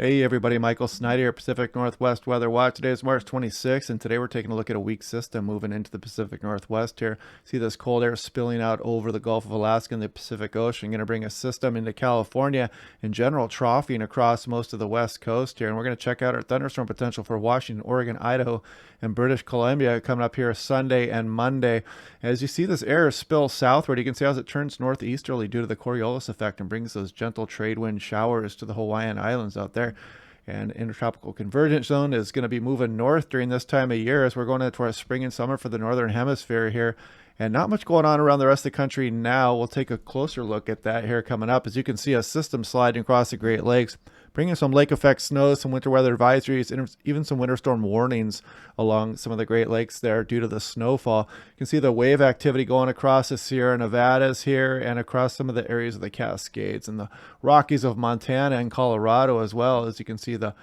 Hey everybody, Michael Snyder here, Pacific Northwest Weather Watch. Today is March 26th, and today we're taking a look at a weak system moving into the Pacific Northwest here. See this cold air spilling out over the Gulf of Alaska and the Pacific Ocean. Going to bring a system into California, in general troughing across most of the west coast here. And we're going to check out our thunderstorm potential for Washington, Oregon, Idaho, and British Columbia coming up here Sunday and Monday. As you see this air spill southward, you can see as it turns northeasterly due to the Coriolis effect and brings those gentle trade wind showers to the Hawaiian Islands out there. And intertropical convergence zone is going to be moving north during this time of year as we're going into our spring and summer for the northern hemisphere here. And not much going on around the rest of the country now. We'll take a closer look at that here coming up. As you can see, a system sliding across the Great Lakes, bringing some lake effect snow, some winter weather advisories, and even some winter storm warnings along some of the Great Lakes there due to the snowfall. You can see the wave activity going across the Sierra Nevadas here and across some of the areas of the Cascades and the Rockies of Montana and Colorado as well. As you can see the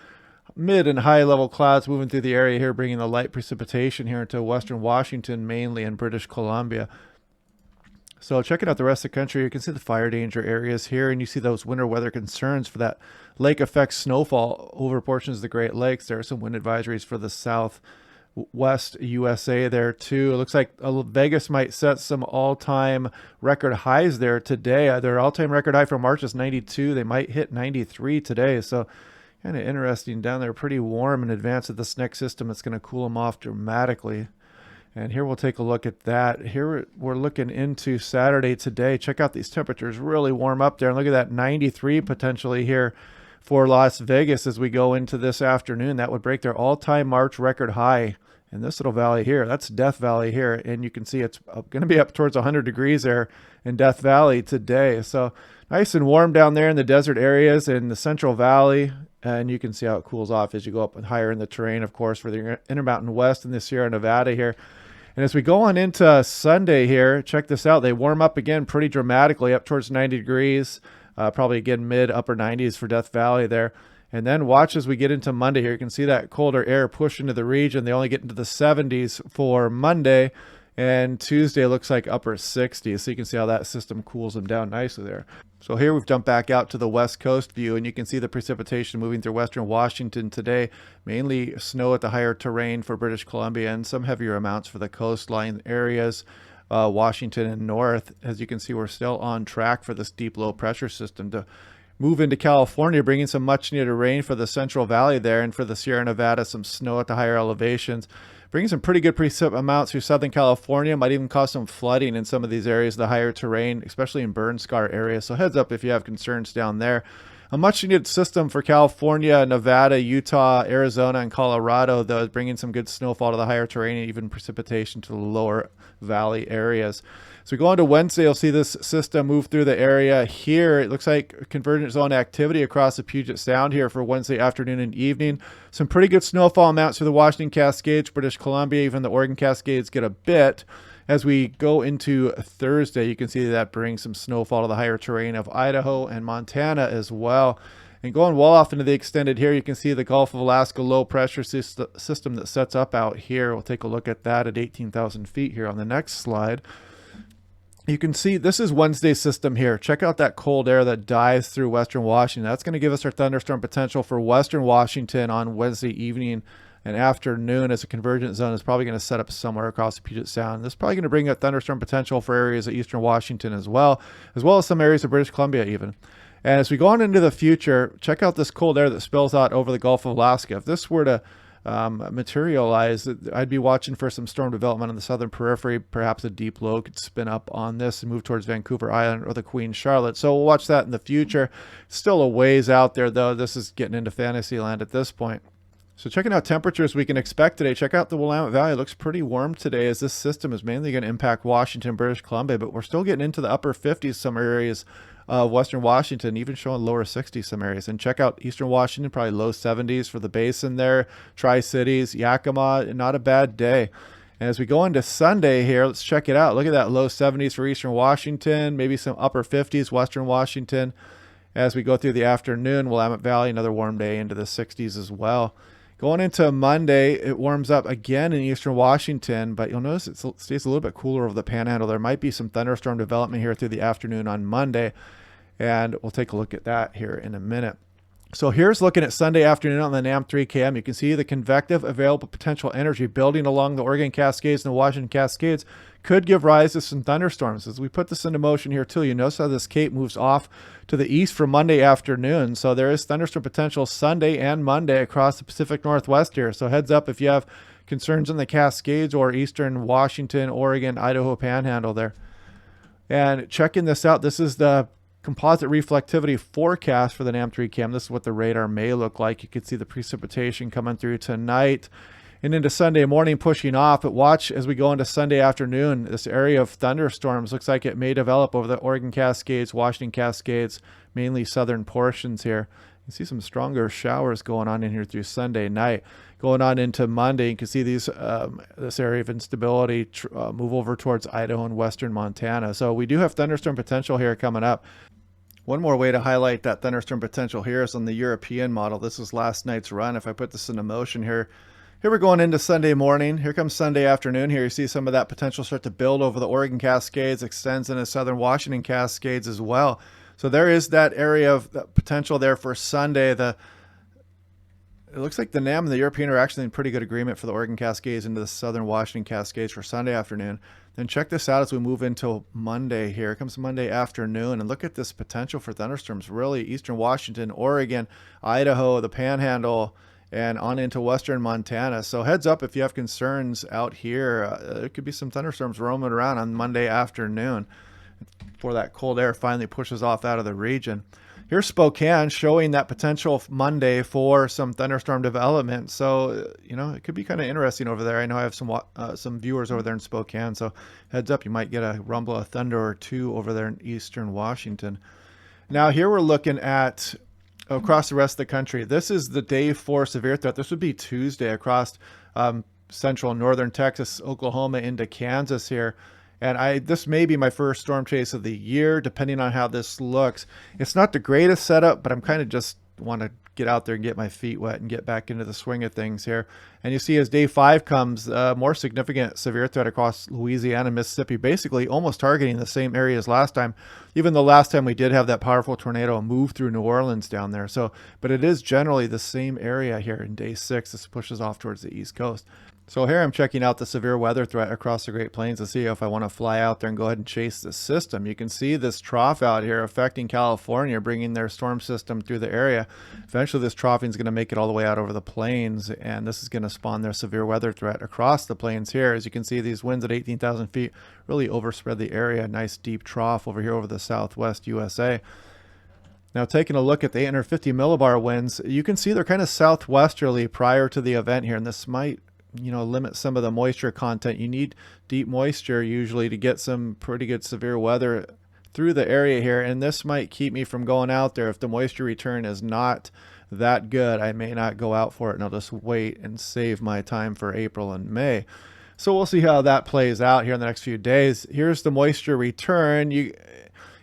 mid and high level clouds moving through the area here, bringing the light precipitation here into western Washington, mainly in British Columbia. So checking out the rest of the country, you can see the fire danger areas here, and you see those winter weather concerns for that lake effect snowfall over portions of the Great Lakes. There are some wind advisories for the southwest USA there too. It looks like Vegas might set some all-time record highs there today. Their all-time record high for March is 92. They might hit 93 today. So kind of interesting down there, pretty warm in advance of this next system. It's going to cool them off dramatically. And here we'll take a look at that. Here we're looking into Saturday today. Check out these temperatures, really warm up there. And look at that 93 potentially here for Las Vegas as we go into this afternoon. That would break their all-time March record high in this little valley here. That's Death Valley here. And you can see it's going to be up towards 100 degrees there in Death Valley today. So nice and warm down there in the desert areas in the Central Valley. And you can see how it cools off as you go up higher in the terrain, of course, for the Intermountain West and the Sierra Nevada here. And as we go on into Sunday here, check this out. They warm up again pretty dramatically up towards 90 degrees, probably again mid upper 90s for Death Valley there. And then watch as we get into Monday here. You can see that colder air push into the region. They only get into the 70s for Monday. And Tuesday looks like upper 60s. So you can see how that system cools them down nicely there. So here we've jumped back out to the west coast view, and you can see the precipitation moving through western Washington today. Mainly snow at the higher terrain for British Columbia and some heavier amounts for the coastline areas, Washington and north. As you can see, we're still on track for this deep low pressure system to move into California, bringing some much needed rain for the Central Valley there, and for the Sierra Nevada, some snow at the higher elevations. Bringing some pretty good precip amounts through Southern California. Might even cause some flooding in some of these areas, the higher terrain, especially in burn scar areas. So heads up if you have concerns down there. A much needed system for California, Nevada, Utah, Arizona, and Colorado, though, is bringing some good snowfall to the higher terrain and even precipitation to the lower valley areas. So we go on to Wednesday, you'll see this system move through the area here. It looks like convergent zone activity across the Puget Sound here for Wednesday afternoon and evening. Some pretty good snowfall amounts through the Washington Cascades, British Columbia, even the Oregon Cascades get a bit. As we go into Thursday, you can see that brings some snowfall to the higher terrain of Idaho and Montana as well. And going well off into the extended here, you can see the Gulf of Alaska low pressure system that sets up out here. We'll take a look at that at 18,000 feet here on the next slide. You can see this is Wednesday's system here. Check out that cold air that dives through western Washington. That's going to give us our thunderstorm potential for western Washington on Wednesday evening and afternoon, as a convergent zone is probably going to set up somewhere across the Puget Sound. This is probably going to bring a thunderstorm potential for areas of eastern Washington as well as some areas of British Columbia even. And as we go on into the future, check out this cold air that spills out over the Gulf of Alaska. If this were to materialize, I'd be watching for some storm development on the southern periphery. Perhaps a deep low could spin up on this and move towards Vancouver Island or the Queen Charlotte. So we'll watch that in the future. Still a ways out there, though. This is getting into fantasy land at this point. So checking out temperatures we can expect today. Check out the Willamette Valley. It looks pretty warm today, as this system is mainly going to impact Washington, British Columbia, but we're still getting into the upper 50s some areas of western Washington, even showing lower 60s some areas. And check out eastern Washington, probably low 70s for the basin there. Tri-Cities, Yakima, not a bad day. And as we go into Sunday here, let's check it out. Look at that, low 70s for eastern Washington, maybe some upper 50s western Washington. As we go through the afternoon, Willamette Valley, another warm day into the 60s as well. Going into Monday, it warms up again in eastern Washington, but you'll notice it stays a little bit cooler over the Panhandle. There might be some thunderstorm development here through the afternoon on Monday, and we'll take a look at that here in a minute. So here's looking at Sunday afternoon on the NAM 3KM. You can see the convective available potential energy building along the Oregon Cascades and the Washington Cascades could give rise to some thunderstorms. As we put this into motion here too, you notice how this cape moves off to the east for Monday afternoon. So there is thunderstorm potential Sunday and Monday across the Pacific Northwest here. So heads up if you have concerns in the Cascades or eastern Washington, Oregon, Idaho panhandle there. And checking this out, this is the composite reflectivity forecast for the NAM 3KM. This is what the radar may look like. You can see the precipitation coming through tonight and into Sunday morning pushing off. But watch as we go into Sunday afternoon, this area of thunderstorms looks like it may develop over the Oregon Cascades, Washington Cascades, mainly southern portions here. You see some stronger showers going on in here through Sunday night. Going on into Monday, you can see these this area of instability move over towards Idaho and western Montana. So we do have thunderstorm potential here coming up. One more way to highlight that thunderstorm potential here is on the European model. This is last night's run. If I put this into motion here we're going into Sunday morning. Here comes Sunday afternoon. Here you see some of that potential start to build over the Oregon Cascades, extends into southern Washington Cascades as well. So there is that area of potential there for Sunday. It looks like the NAM and the European are actually in pretty good agreement for the Oregon Cascades into the southern Washington Cascades for Sunday afternoon. Then check this out as we move into Monday here. Here comes Monday afternoon, and look at this potential for thunderstorms. Really, eastern Washington, Oregon, Idaho, the Panhandle, and on into western Montana. So heads up if you have concerns out here. There could be some thunderstorms roaming around on Monday afternoon before that cold air finally pushes off out of the region. Here's Spokane showing that potential Monday for some thunderstorm development. So, you know, it could be kind of interesting over there. I know I have some viewers over there in Spokane. So heads up, you might get a rumble of thunder or two over there in eastern Washington. Now here we're looking at across the rest of the country. This is the day 4 severe threat. This would be Tuesday across central and northern Texas, Oklahoma into Kansas here. And this may be my first storm chase of the year, depending on how this looks. It's not the greatest setup, but I'm kind of just want to get out there and get my feet wet and get back into the swing of things here. And you see as day 5 comes, more significant severe threat across Louisiana and Mississippi, basically almost targeting the same area as last time. Even the last time we did have that powerful tornado move through New Orleans down there. So, but it is generally the same area here in day 6. This pushes off towards the East Coast. So here I'm checking out the severe weather threat across the Great Plains to see if I want to fly out there and go ahead and chase this system. You can see this trough out here affecting California, bringing their storm system through the area. Eventually this troughing is going to make it all the way out over the plains, and this is going to spawn their severe weather threat across the plains here. As you can see, these winds at 18,000 feet really overspread the area. Nice deep trough over here over the southwest USA. Now taking a look at the 850 millibar winds, you can see they're kind of southwesterly prior to the event here, and this might limit some of the moisture content. You need deep moisture usually to get some pretty good severe weather through the area here, and this might keep me from going out there. If the moisture return is not that good, I may not go out for it, and I'll just wait and save my time for April and May. So we'll see how that plays out here in the next few days. Here's the moisture return.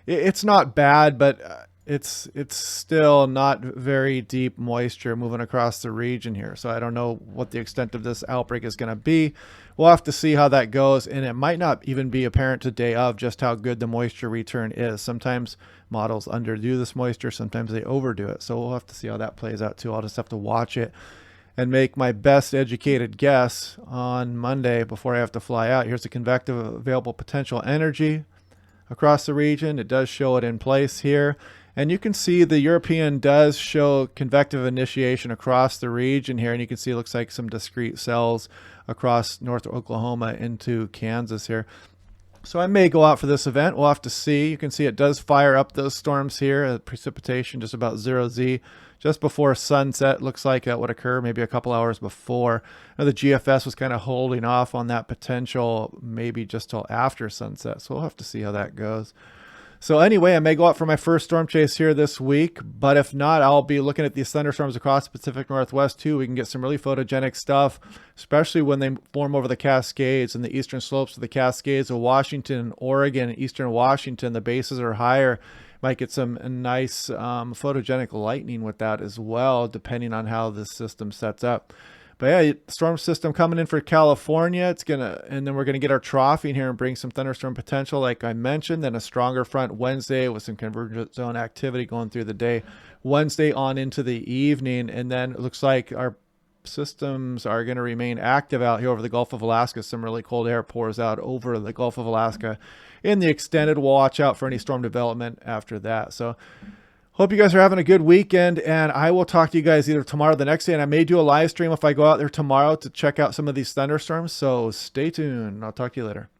It's not bad, but it's still not very deep moisture moving across the region here. So I don't know what the extent of this outbreak is going to be. We'll have to see how that goes, and it might not even be apparent today of just how good the moisture return is. Sometimes models underdo this moisture, sometimes they overdo it. So we'll have to see how that plays out too. I'll just have to watch it and make my best educated guess on Monday before I have to fly out. Here's the convective available potential energy across the region. It does show it in place here. And you can see the European does show convective initiation across the region here. And you can see it looks like some discrete cells across north Oklahoma into Kansas here. So I may go out for this event. We'll have to see. You can see it does fire up those storms here. Precipitation just about 0Z. Just before sunset, looks like that would occur maybe a couple hours before. Now the GFS was kind of holding off on that potential maybe just till after sunset. So we'll have to see how that goes. So anyway, I may go out for my first storm chase here this week, but if not, I'll be looking at these thunderstorms across the Pacific Northwest too. We can get some really photogenic stuff, especially when they form over the Cascades and the eastern slopes of the Cascades of Washington, Oregon, and eastern Washington. The bases are higher. Might get some nice photogenic lightning with that as well, depending on how this system sets up. But yeah, storm system coming in for California. And then we're gonna get our troughing here and bring some thunderstorm potential, like I mentioned. Then a stronger front Wednesday with some convergent zone activity going through the day, Wednesday on into the evening, and then it looks like our systems are going to remain active out here over the Gulf of Alaska. Some really cold air pours out over the Gulf of Alaska in the extended. We'll watch out for any storm development after that. So hope you guys are having a good weekend, and I will talk to you guys either tomorrow or the next day, and I may do a live stream if I go out there tomorrow to check out some of these thunderstorms. So stay tuned. I'll talk to you later.